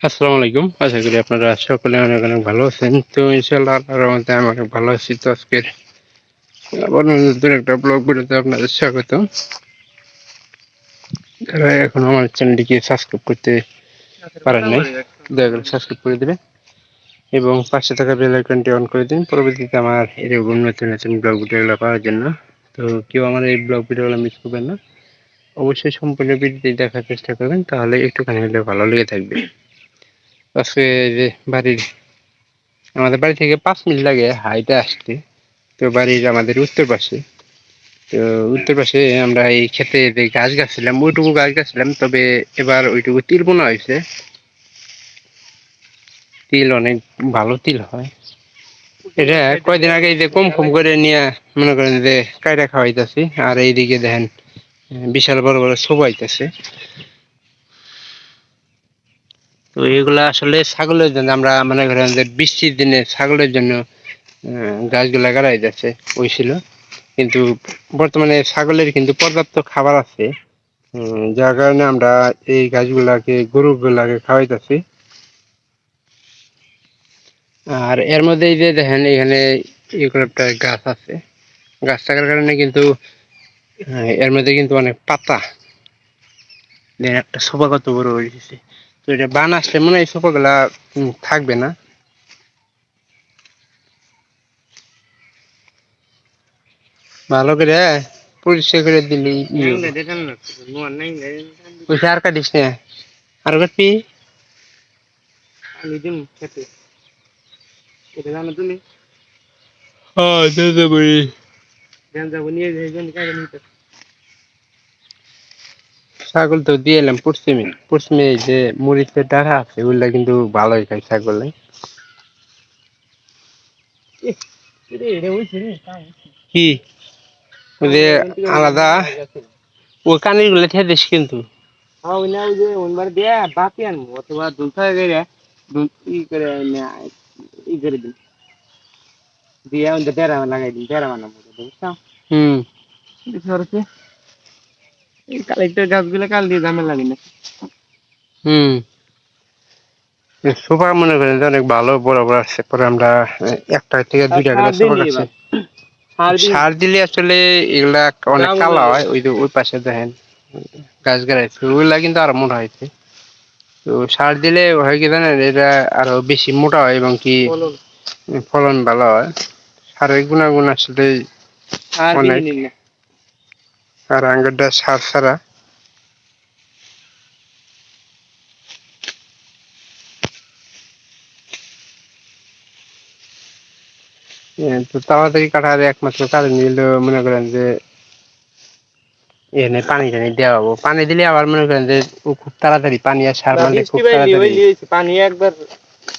আসসালামু আলাইকুম। আশা করি আপনারা সকলে অনেক, অনেক ভালো আছেন। তো ইনশাআল্লাহ আল্লাহর রহমতে আমি অনেক ভালো আছি। তো আজকের আবার নতুন একটা ব্লগ ভিডিওতে আপনাদের স্বাগতম। যারা এখনো আমার চ্যানেলটিকে সাবস্ক্রাইব করতে পারেন নাই, দয়া করে সাবস্ক্রাইব করে দিবেন এবং পাশে থাকা বেল আইকনটি অন করে দিন পরবর্তীতে আমার এরকম নতুন, নতুন ব্লগ ভিডিওগুলো পাওয়ার জন্য। তো কেউ আমার এই ব্লগ ভিডিওগুলো মিস করবেন না। অবশ্যই সম্পূর্ণ ভিডিওটি দেখার চেষ্টা করবেন, তাহলে একটুখানি হলেও ভালো লেগে থাকবে। আজকে যে আমাদের বাড়ি থেকে 5 মিনিট লাগে হাইটে আসতে। তো বাড়ির আমাদের উত্তর পাশে। তো উত্তর পাশে আমরা এই ক্ষেতে যে গাছ গাছছিলাম, ওইটুকু গাছ গাছছিলাম, তবে এবার ওইটুকু তিল বোনা হয়েছে। তিল অনেক ভালো তিল হয়। এটা কয়দিন আগে যে কম কম করে নিয়ে মনে করেন যে কায়রা খাওয়াইতেছি, আর এইদিকে দেখেন বিশাল বড় বড় সবাইতেছে। তো এগুলা আসলে ছাগলের জন্য আমরা মনে করেন যে বৃষ্টির দিনে ছাগলের জন্য গাছগুলা গাড়াই যাচ্ছে ওই ছিল, কিন্তু বর্তমানে ছাগলের কিন্তু পর্যাপ্ত খাবার আছে, যার কারণে আমরা এই গাছগুলাকে গরুগুলাকে খাওয়াইতেছি। আর এর মধ্যে এই যে দেখেন এখানে এরকম একটা গাছ আছে, গাছ থাকার কারণে কিন্তু এর মধ্যে কিন্তু অনেক পাতা, দেখেন একটা সোফা কত বড় হয়ে গেছে। তো এটা বান আসলে মনে হয় সোফা গুলা থাকবে না। ভালো করে পরিষ্কার করে দিলি পয়সা আর কাটিস না, আর কাটবি ছাগল তো দিয়ে এলাম পশ্চিমে। পশ্চিমে যে মরিচের ডাঁড়া আছে ওগুলা কিন্তু ভালোই খাই ছাগল। কি ওই যে আলাদা ও কানের গুলো খেয়ে দিস কিন্তু হম কালেক্টর গাছগুলো কাল দিয়ে ঝামেলা লাগে না। সোফা মনে করেন যে অনেক ভালো বড় বড় আসছে, পরে আমরা একটা থেকে দুইটা করে সোফা কাটছি। সার দিলে আসলে এগুলা অনেক কালো হয়। ওই যে ওই পাশে দেখেন গাছ গাড়াইছে ওইগুলা কিন্তু আরো মোটা হয়েছে। তো সার দিলে হয় কি জানেন, এটা আরো বেশি মোটা হয় এবং কি ফলন ভালো হয়। সারের গুণাগুণ আসলে অনেক, আর আঙ্গারটা সার ছাড়া। তো তাড়াতাড়ি কাটার একমাত্র কারণ হলো মনে করেন যে এখানে পানি টানি দেওয়া হবো। পানি দিলে আবার মনে করেন যে ও খুব তাড়াতাড়ি পানি আর সার মারলে খুব তাড়াতাড়ি পানি একবার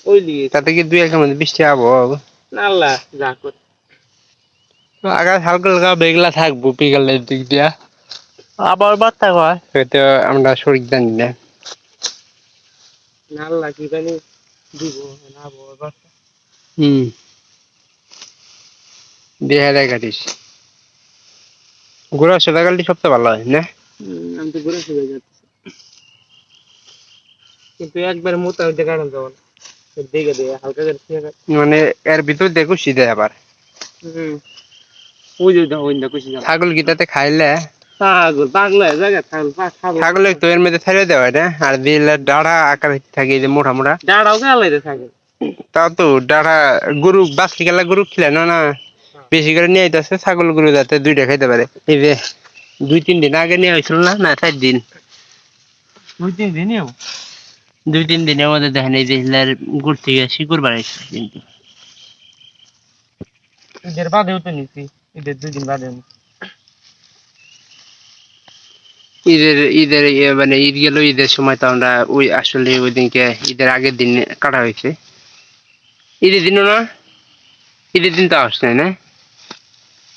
ওই লিয়ে তাতে কি দুই একের মধ্যে বৃষ্টি আবহাওয়া আল্লাহ যা করে আগার হালকা হালকা বেগলা থাকবো বিকালের দিক দিয়া, আবার বার্তা হয় হয়তো আমরা শরীর জানি না। আল্লাহ কি জানি দিব না আবহাওয়া। দেখা যায় কাটিস ঘোরা সোজা গালটি সবচেয়ে ভালো হয় না। আমি তো ঘুরে সোজা যাচ্ছি, কিন্তু একবার মোটা হইতে কারণ যাবো না, দেখে দেখে হালকা করে মানে এর ভিতর দেখো সিধে আবার ওই যে দেখো ছাগল গিটাতে খাইলে ছাগল পাগলা জায়গা ছাগল তো এর মধ্যে ছেড়ে দেওয়া না, আর দিলে ডাড়া আকার থাকে যে মোটা মোটা ডাড়াও গালাইতে থাকে। তাও তো ডাড়া গরু বাছলি গেলা গরু খিলে না না বেশি করে নিয়ে আইতেছে ছাগল গরু যাতে দুইটা খাইতে পারে। এই যে 2-3 দিন আগে নিয়ে হয়েছিল না, না 4 দিন, 2-3 দিনের মধ্যে দেখেন এই যে হিলার গুড় থেকে শিকড় বাড়াইছে। কিন্তু ঈদের বাদেও তো নিচ্ছি, ঈদের 2 দিন বাদে ঈদের ঈদের মানে ঈদ গেল, ঈদের সময় তো আমরা ওই আসলে ওই দিনকে ঈদের আগের দিন কাটা হয়েছে। ঈদের দিনও না, ঈদের দিন তো আসছে না,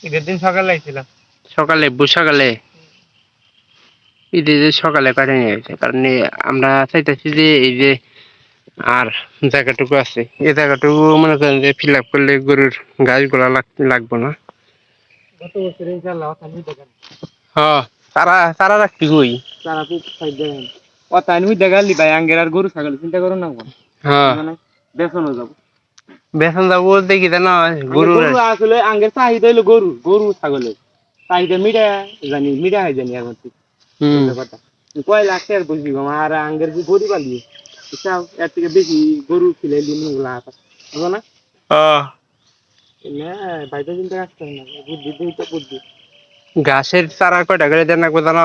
ঈদের দিন সকালে আইছিলাম, সকালে সকালে ঈদের সকালে কাটে নিয়ে গেছে। কারণ আমরা চাইতেছি যে এই যে আর জায়গাটুকু আছে এই জায়গাটুকু মনে করেন যে ফিল আপ করলে গরুর গাছগুলা লাগবো না। গত বছর ইনশাআল্লাহ হ্যাঁ তারা তারা রাখছি কই তারা খুব খাই দেন কথা আমি দেখালি ভাই আঙ্গের আর গরু ছাগল চিন্তা করো না কোন হ্যাঁ মানে বেসনও যাব বেতন যাবো বলতে কি জানো গরু গরুর আসলে আঙ্গের চাহিদা হইলো গরু গরু ছাগলের চাহিদা মিটা জানি মিটা হয় জানি এখন ঠিক হুম কথা কয় লাখ টাকার বুঝবি আর আঙ্গের যে গরু পালি বুঝছাও এর থেকে বেশি গরু খিলে দিন লাভ বুঝো না আহ না বাইরে চিন্তা রাখতে না বুদ্ধি দিই তো বুদ্ধি ঘাসের চারা কয়টা করে দেন না জানো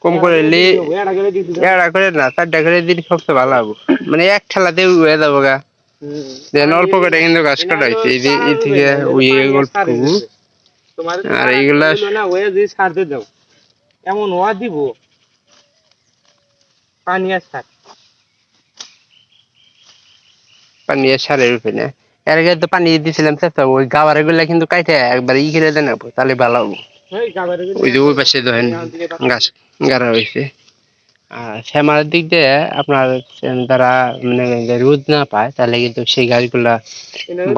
কম করে এলি এর আগে দিছি এরা করে না 4টা করে দিন সবচেয়ে ভালো হবো মানে এক ঠেলাতে উড়ে যাবো গা দেন অল্প করে কিন্তু ঘাস কাটা হয়েছে এই যে এই থেকে ওই অল্প তোমার আর এইগুলা না ওয়ে যে সার দিয়ে দাও এমন ওয়া দিব পানি আর সার পানি সারের রূপে না এর আগে তো পানি দিছিলাম চেষ্টা ওই গাওয়ার গুলা কিন্তু কাইটে একবার ই করে দেন তাহলে ভালো হবো ওই গাবারে ওই যে ওই পাশে ধরেন গাছ গাড়া হয়েছে আর শ্যামার দিক দিয়ে আপনার তারা মানে রোদ না পায় তাহলে কিন্তু সেই গাছগুলা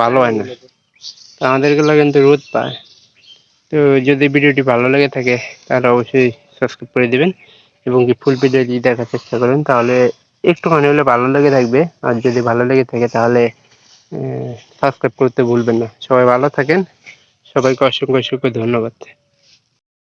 ভালো হয় না আমাদের গুলো কিন্তু রোদ পায় তো যদি ভিডিওটি ভালো লেগে থাকে তাহলে অবশ্যই সাবস্ক্রাইব করে দিবেন এবং কি ফুল ভিডিও যদি দেখার চেষ্টা করেন তাহলে একটুখানি হলে ভালো লেগে থাকবে আর যদি ভালো লেগে থাকে তাহলে সাবস্ক্রাইব করতে ভুলবেন না সবাই ভালো থাকেন সবাইকে অসংখ্য অসংখ্য ধন্যবাদ